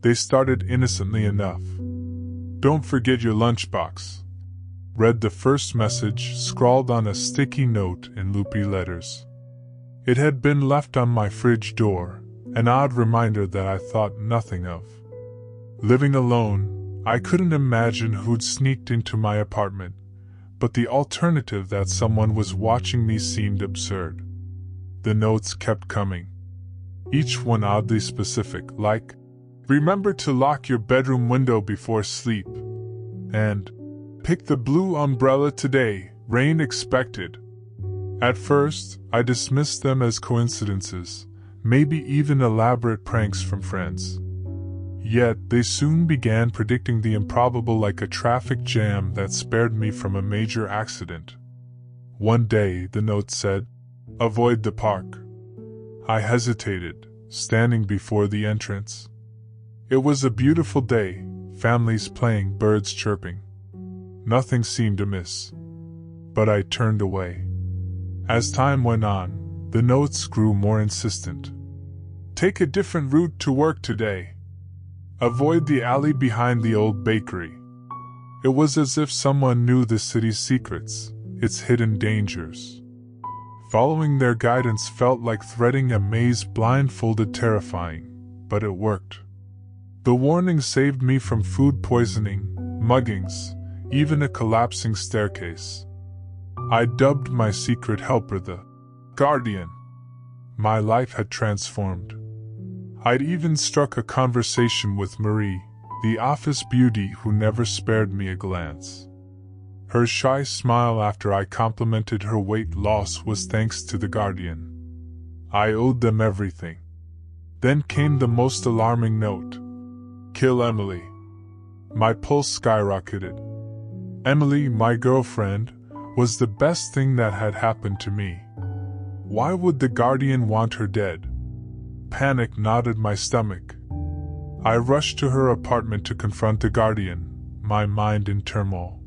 They started innocently enough. "Don't forget your lunchbox," read the first message, scrawled on a sticky note in loopy letters. It had been left on my fridge door, an odd reminder that I thought nothing of. Living alone, I couldn't imagine who'd sneaked into my apartment, but the alternative that someone was watching me seemed absurd. The notes kept coming, each one oddly specific, like, "Remember to lock your bedroom window before sleep," and "Pick the blue umbrella today, rain expected." At first, I dismissed them as coincidences, maybe even elaborate pranks from friends. Yet, they soon began predicting the improbable, like a traffic jam that spared me from a major accident. One day, the note said, "Avoid the park." I hesitated, standing before the entrance. It was a beautiful day, families playing, birds chirping. Nothing seemed amiss. But I turned away. As time went on, the notes grew more insistent. "Take a different route to work today. Avoid the alley behind the old bakery." It was as if someone knew the city's secrets, its hidden dangers. Following their guidance felt like threading a maze, blindfolded, terrifying, but it worked. The warning saved me from food poisoning, muggings, even a collapsing staircase. I dubbed my secret helper the Guardian. My life had transformed. I'd even struck a conversation with Marie, the office beauty who never spared me a glance. Her shy smile after I complimented her weight loss was thanks to the Guardian. I owed them everything. Then came the most alarming note. "Kill Emily." My pulse skyrocketed. Emily, my girlfriend, was the best thing that had happened to me. Why would the Guardian want her dead? Panic knotted my stomach. I rushed to her apartment to confront the Guardian, my mind in turmoil.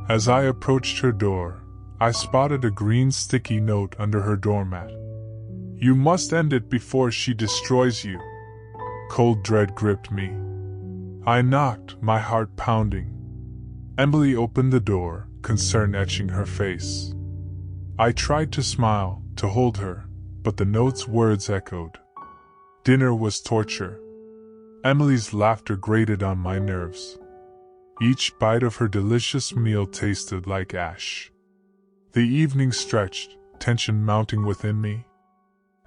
As I approached her door, I spotted a green sticky note under her doormat. "You must end it before she destroys you." Cold dread gripped me. I knocked, my heart pounding. Emily opened the door, concern etching her face. I tried to smile, to hold her, but the note's words echoed. Dinner was torture. Emily's laughter grated on my nerves. Each bite of her delicious meal tasted like ash. The evening stretched, tension mounting within me.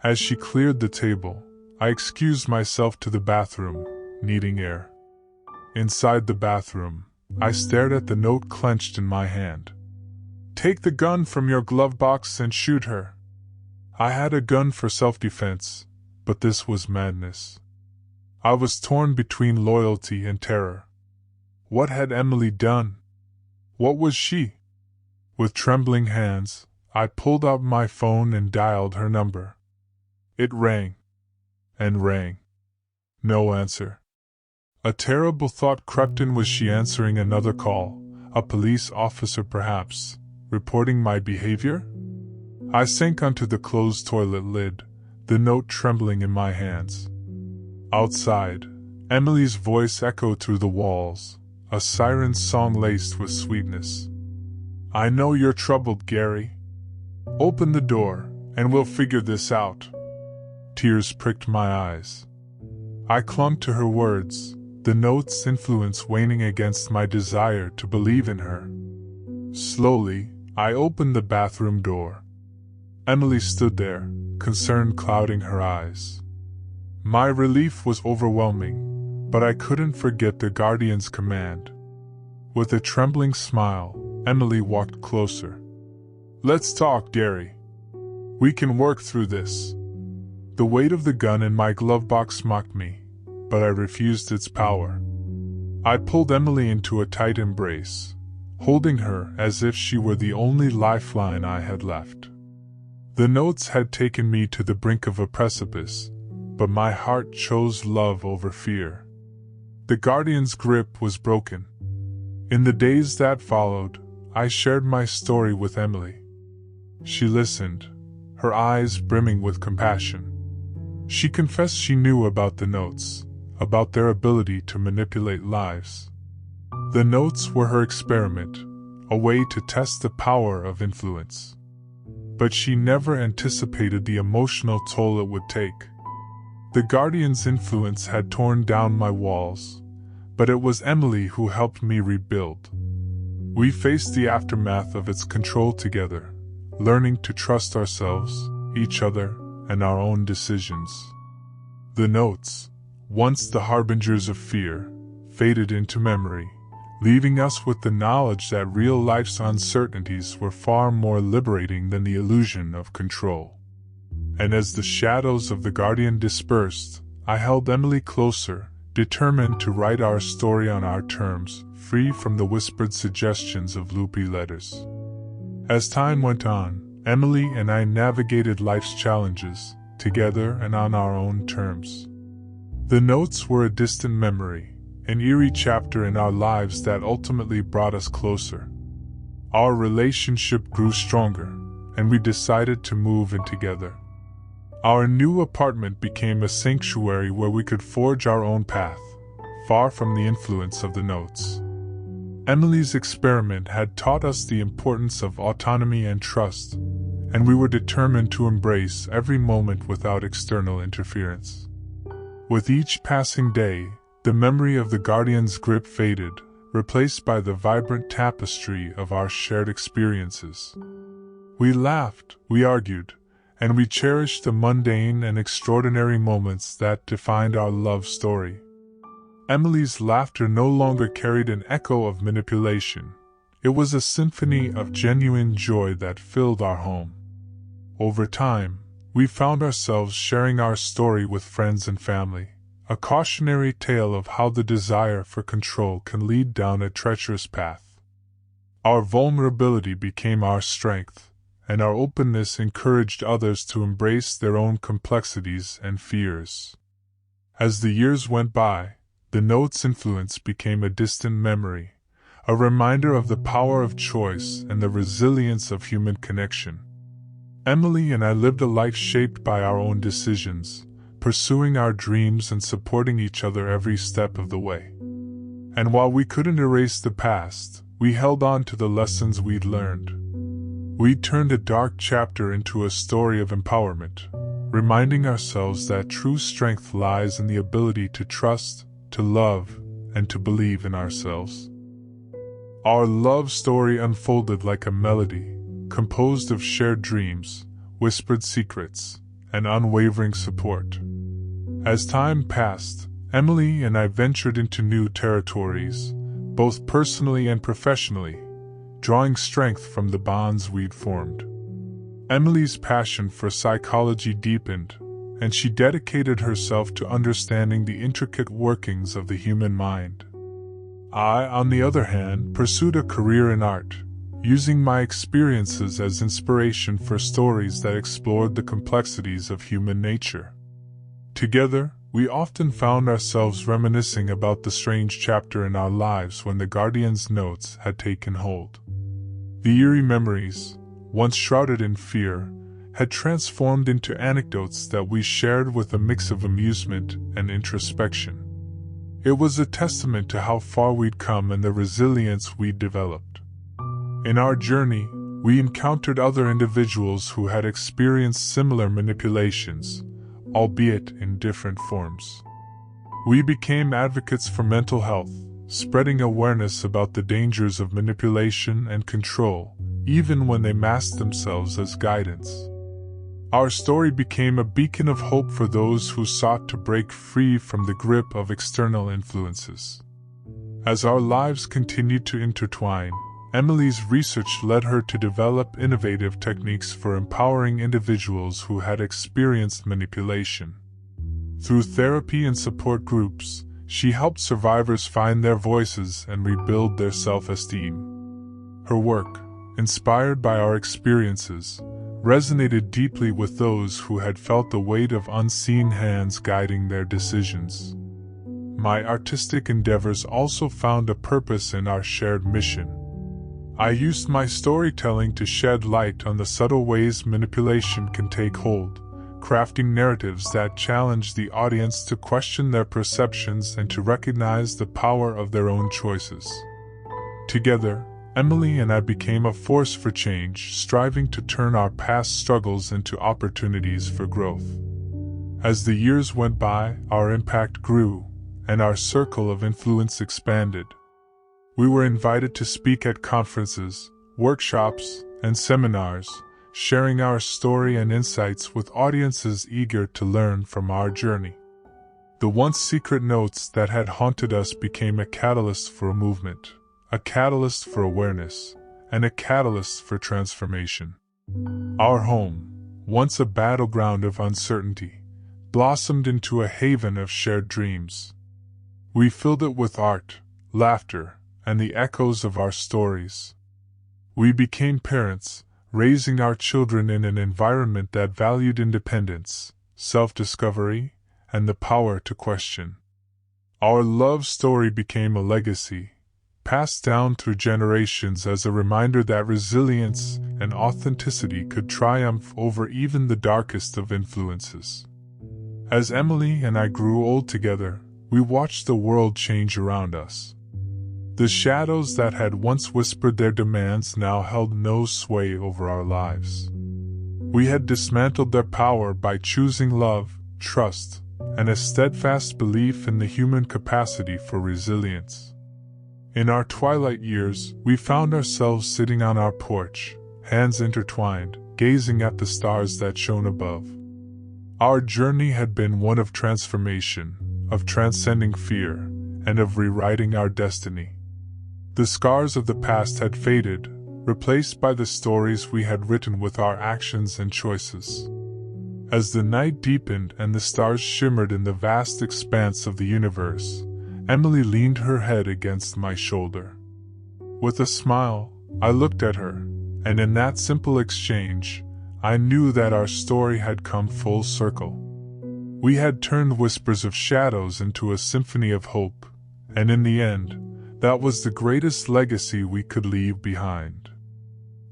As she cleared the table, I excused myself to the bathroom, needing air. Inside the bathroom, I stared at the note clenched in my hand. "Take the gun from your glove box and shoot her." I had a gun for self-defense, but this was madness. I was torn between loyalty and terror. What had Emily done? What was she? With trembling hands, I pulled out my phone and dialed her number. It rang. And rang. No answer. A terrible thought crept in. Was she answering another call? A police officer perhaps, reporting my behavior? I sank onto the closed toilet lid, the note trembling in my hands. Outside, Emily's voice echoed through the walls, a siren song laced with sweetness. "I know you're troubled, Gary. Open the door, and we'll figure this out." Tears pricked my eyes. I clung to her words, the note's influence waning against my desire to believe in her. Slowly, I opened the bathroom door. Emily stood there, concern clouding her eyes. My relief was overwhelming, but I couldn't forget the Guardian's command. With a trembling smile, Emily walked closer. "Let's talk, Gary. We can work through this." The weight of the gun in my glove box mocked me, but I refused its power. I pulled Emily into a tight embrace, holding her as if she were the only lifeline I had left. The notes had taken me to the brink of a precipice, but my heart chose love over fear. The Guardian's grip was broken. In the days that followed, I shared my story with Emily. She listened, her eyes brimming with compassion. She confessed she knew about the notes, about their ability to manipulate lives. The notes were her experiment, a way to test the power of influence. But she never anticipated the emotional toll it would take. The Guardian's influence had torn down my walls, but it was Emily who helped me rebuild. We faced the aftermath of its control together, learning to trust ourselves, each other, and our own decisions. The notes, once the harbingers of fear, faded into memory, leaving us with the knowledge that real life's uncertainties were far more liberating than the illusion of control. And as the shadows of the Guardian dispersed, I held Emily closer, determined to write our story on our terms, free from the whispered suggestions of loopy letters. As time went on, Emily and I navigated life's challenges, together and on our own terms. The notes were a distant memory, an eerie chapter in our lives that ultimately brought us closer. Our relationship grew stronger, and we decided to move in together. Our new apartment became a sanctuary where we could forge our own path, far from the influence of the notes. Emily's experiment had taught us the importance of autonomy and trust, and we were determined to embrace every moment without external interference. With each passing day, the memory of the Guardian's grip faded, replaced by the vibrant tapestry of our shared experiences. We laughed, we argued, and we cherished the mundane and extraordinary moments that defined our love story. Emily's laughter no longer carried an echo of manipulation. It was a symphony of genuine joy that filled our home. Over time, we found ourselves sharing our story with friends and family, a cautionary tale of how the desire for control can lead down a treacherous path. Our vulnerability became our strength, and our openness encouraged others to embrace their own complexities and fears. As the years went by, the note's influence became a distant memory, a reminder of the power of choice and the resilience of human connection. Emily and I lived a life shaped by our own decisions, pursuing our dreams and supporting each other every step of the way. And while we couldn't erase the past, we held on to the lessons we'd learned. We turned a dark chapter into a story of empowerment, reminding ourselves that true strength lies in the ability to trust, to love, and to believe in ourselves. Our love story unfolded like a melody, composed of shared dreams, whispered secrets, and unwavering support. As time passed, Emily and I ventured into new territories, both personally and professionally, drawing strength from the bonds we'd formed. Emily's passion for psychology deepened, and she dedicated herself to understanding the intricate workings of the human mind. I, on the other hand, pursued a career in art, using my experiences as inspiration for stories that explored the complexities of human nature. Together, we often found ourselves reminiscing about the strange chapter in our lives when the Guardian's notes had taken hold. The eerie memories, once shrouded in fear, had transformed into anecdotes that we shared with a mix of amusement and introspection. It was a testament to how far we'd come and the resilience we'd developed. In our journey, we encountered other individuals who had experienced similar manipulations, albeit in different forms. We became advocates for mental health, spreading awareness about the dangers of manipulation and control, even when they masked themselves as guidance. Our story became a beacon of hope for those who sought to break free from the grip of external influences. As our lives continued to intertwine, Emily's research led her to develop innovative techniques for empowering individuals who had experienced manipulation. Through therapy and support groups, she helped survivors find their voices and rebuild their self-esteem. Her work, inspired by our experiences, resonated deeply with those who had felt the weight of unseen hands guiding their decisions. My artistic endeavors also found a purpose in our shared mission. I used my storytelling to shed light on the subtle ways manipulation can take hold, crafting narratives that challenge the audience to question their perceptions and to recognize the power of their own choices. Together, Emily and I became a force for change, striving to turn our past struggles into opportunities for growth. As the years went by, our impact grew, and our circle of influence expanded. We were invited to speak at conferences, workshops, and seminars, sharing our story and insights with audiences eager to learn from our journey. The once secret notes that had haunted us became a catalyst for a movement, a catalyst for awareness, and a catalyst for transformation. Our home, once a battleground of uncertainty, blossomed into a haven of shared dreams. We filled it with art, laughter, and the echoes of our stories. We became parents, raising our children in an environment that valued independence, self-discovery, and the power to question. Our love story became a legacy, passed down through generations as a reminder that resilience and authenticity could triumph over even the darkest of influences. As Emily and I grew old together, we watched the world change around us. The shadows that had once whispered their demands now held no sway over our lives. We had dismantled their power by choosing love, trust, and a steadfast belief in the human capacity for resilience. In our twilight years, we found ourselves sitting on our porch, hands intertwined, gazing at the stars that shone above. Our journey had been one of transformation, of transcending fear, and of rewriting our destiny. The scars of the past had faded, replaced by the stories we had written with our actions and choices. As the night deepened and the stars shimmered in the vast expanse of the universe, Emily leaned her head against my shoulder. With a smile, I looked at her, and in that simple exchange, I knew that our story had come full circle. We had turned whispers of shadows into a symphony of hope, and in the end, that was the greatest legacy we could leave behind.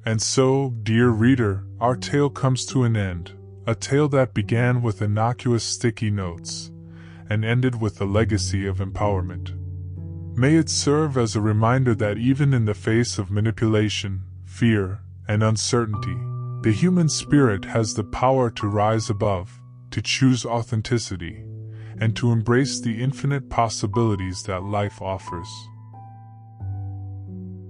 And so, dear reader, our tale comes to an end, a tale that began with innocuous sticky notes, and ended with a legacy of empowerment. May it serve as a reminder that even in the face of manipulation, fear, and uncertainty, the human spirit has the power to rise above, to choose authenticity, and to embrace the infinite possibilities that life offers.